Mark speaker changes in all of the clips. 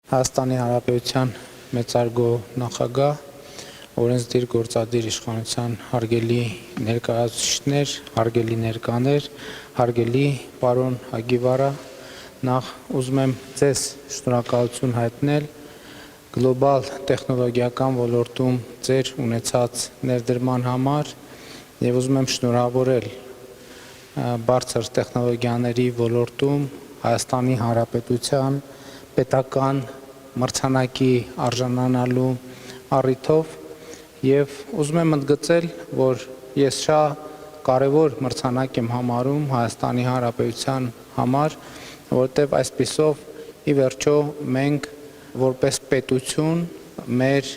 Speaker 1: Հայաստանի Հանրապետության մեծարգո նախագահ, օրենսդիր գործադիր իշխանության հարգելի ներկայացուցիչներ, հարգելի ներկաներ, հարգելի պարոն Հագիվարա, նախ ուզում եմ ձեզ շնորհակալություն հայտնել գլոբալ տեխնոլոգիական ոլորտում ձեր ունեցած ներդրման համար եւ ուզում եմ շնորհավորել բարձր տեխնոլոգիաների ոլորտում Հայաստանի Հանրապետության պետական մրցանակի արժանանալու առիթով եւ ուզում եմ ընդգծել, որ ես շատ կարևոր մրցանակ եմ համարում Հայաստանի Հանրապետության համար, որտեղ այսպիսով ի վերջո մենք որպես պետություն մեր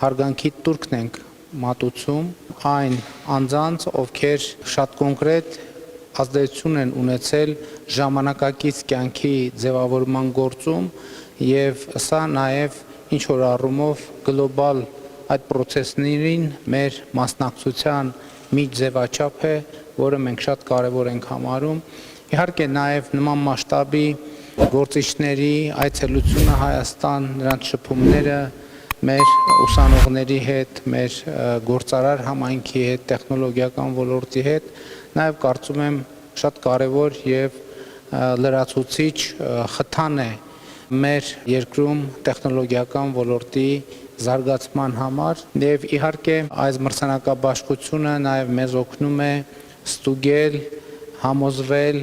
Speaker 1: հարգանքի տուրքն ենք մատուցում այն անձանց, ովքեր շատ կոնկրետ ազդեցություն են ունեցել ժամանակակից կյանքի ձևավորման գործում եւ սա նաեւ ինչ որ առումով գլոբալ այդ process-ներին մեր մասնակցության մի ձևաչափ է, որը մենք շատ կարեւոր ենք համարում։ Իհարկե նաեւ նման մասշտաբի գործիչների այցելությունը Հայաստան, նրանց շփումները մեր ուսանողների հետ, մեր գործարար համայնքի հետ, տեխնոլոգիական ոլորտի հետ, նաեւ կարծում եմ շատ կարևոր եւ լրացուցիչ խթան է մեր երկրում տեխնոլոգիական ոլորտի զարգացման համար եւ իհարկե այս մրցանակաբաշխությունը նաեւ մեզ օգնում է ստուգել, համոզվել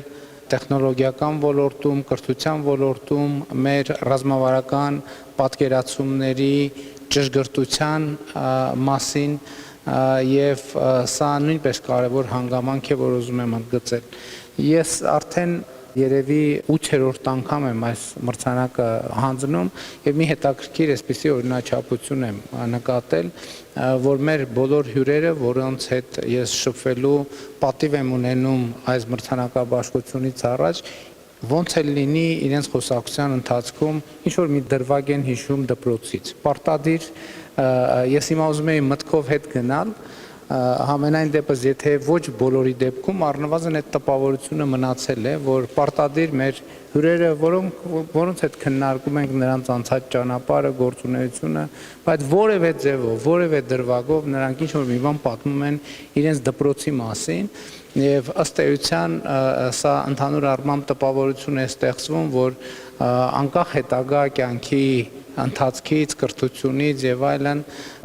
Speaker 1: տեխնոլոգիական ոլորտում, կրթության ոլորտում մեր ռազմավարական պատկերացումների ճշգրտության մասին եւ սա նույնպես կարևոր հանգամանք է, որ ուզում եմ ընդգծել։ Ես արդեն երևի 8-րդ անգամ եմ այս մրցանակը հանձնում եւ մի հետաքրքիր այսպիսի օրինաչափություն եմ նկատել, որ մեր բոլոր հյուրերը, որոնց հետ ես շփվելու պատիվ եմ ունենում այս մրցանակաբաշխությունից առաջ, ոնց էլ լինի իրենց խոսակցության ընթացքում ինչ որ մի դրվագ են հիշում դպրոցից։ Պարտադիր ես հիմա ուզում եի մտքով հետ գնալ, համենայն դեպս եթե ոչ բոլորի դեպքում առնվազն այդ տպավորությունը մնացել է, որ պարտադիր մեր հյուրերը, որոնց հետ քննարկում ենք նրանց անցած ճանապարհը, գործունեությունը, բայց որևէ ձևով, որևէ դրվագով նրանք ինչ որ մի բան պատմում են իրենց դպրոցի մասին եւ ըստ էության սա ընդհանուր առմամբ տպավորություն է ստեղծվում, որ անկախ հետագա կյանքի ընթացքից, կրթությունից եւ այլն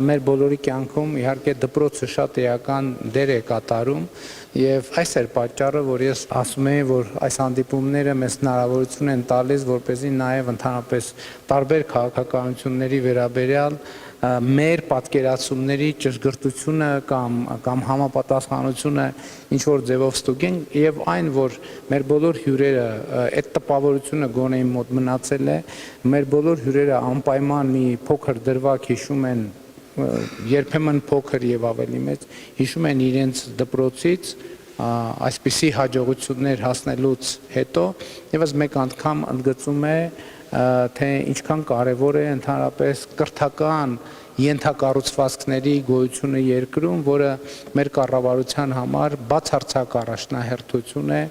Speaker 1: մեր բոլորի կյանքում իհարկե դպրոցը շատ էական դեր է կատարում եւ այս էր պատճառը, որ ես ասում եի, որ այս հանդիպումները մեզ հնարավորություն են տալիս, որպեսզի նաեւ ընդհանրապես տարբեր քաղաքականությունների վերաբերյալ մեր պատկերացումների ճշգրտությունը կամ համապատասխանությունը ինչ որ ձևով ստուգենք եւ այն որ մեր բոլոր հյուրերը այդ տպավորությունը գոնե իմ մոտ մնացել է, մեր բոլոր հյուրերը անպայման մի փոքր դրվագ հիշում են, երբեմն փոքր եւ ավելի մեծ, հիշում են իրենց դպրոցից այսպիսի հաջողություններ հասնելուց հետո եւս մեկ անգամ ընդգծում է թե ինչքան կարևոր է ընդհանրապես կրթական ենթակառուցվածքների գոյությունը երկրում, որը մեր կառավարության համար բացարձակ առաջնահերթություն է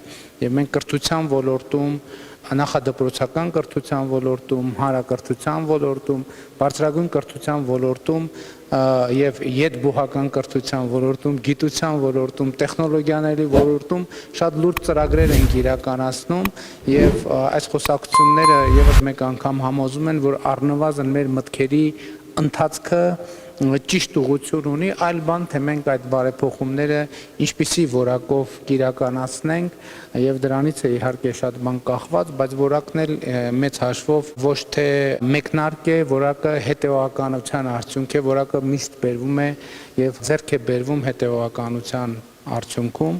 Speaker 1: եւ մենք կրթության ոլորտում, նախադպրոցական կրթության ոլորտում, հանրակրթության ոլորտում, բարձրագույն կրթության ոլորտում եւ յետբուհական կրթության ոլորտում, գիտության ոլորտում, տեխնոլոգիաների ոլորտում շատ լուրջ ծրագրեր ենք իրականացնում եւ այս խոսակցությունները եւս մեկ անգամ համոզում են, որ առնվազն մեր մտքերի ընթացքը ճիշտ ուղղություն ունի, այլ բան թե մենք այդ բարեփոխումները ինչպիսի որակով կիրականացնենք եւ դրանից է իհարկե շատ բան կախված, բայց որակն էլ մեծ հաշվով ոչ թե մեկնարկ է, որակը հետեւականության արդյունք է, որակը միշտ բերվում է եւ ձեռք է բերվում հետեւականության արդյունքում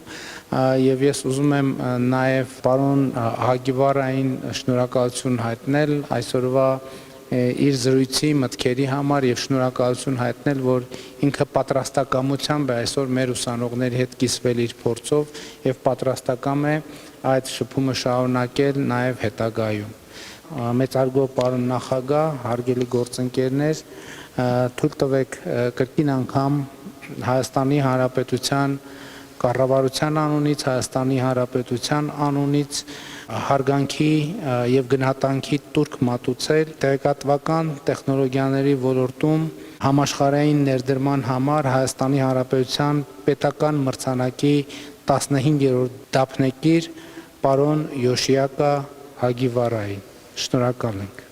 Speaker 1: եւ ես ուզում եմ նաեւ պարոն Հագիվարային շնորհակալություն հայտնել այսօրվա իր զրույցի մտքերի համար եւ շնորհակալություն հայտնել, որ ինքը պատրաստակամությամբ է այսօր մեր ուսանողների հետ կիսվել իր փորձով եւ պատրաստակամ է այդ շփումը շարունակել նաեւ հետագայում։ Մեծարգո պարոն նախագահ, հարգելի գործընկերներ, թույլ տվեք կրկին անգամ Հայաստանի Հանրապետության կառավարության անունից, Հայաստանի Հանրապետության անունից հարգանքի եւ գնահատանքի տուրք մատուցել տեղեկատվական տեխնոլոգիաների ոլորտում համաշխարհային ներդրման համար Հայաստանի Հանրապետության պետական մրցանակի 15-րդ դափնեկիր պարոն Յոշիակա Հագիվարային։ Շնորհակալ ենք։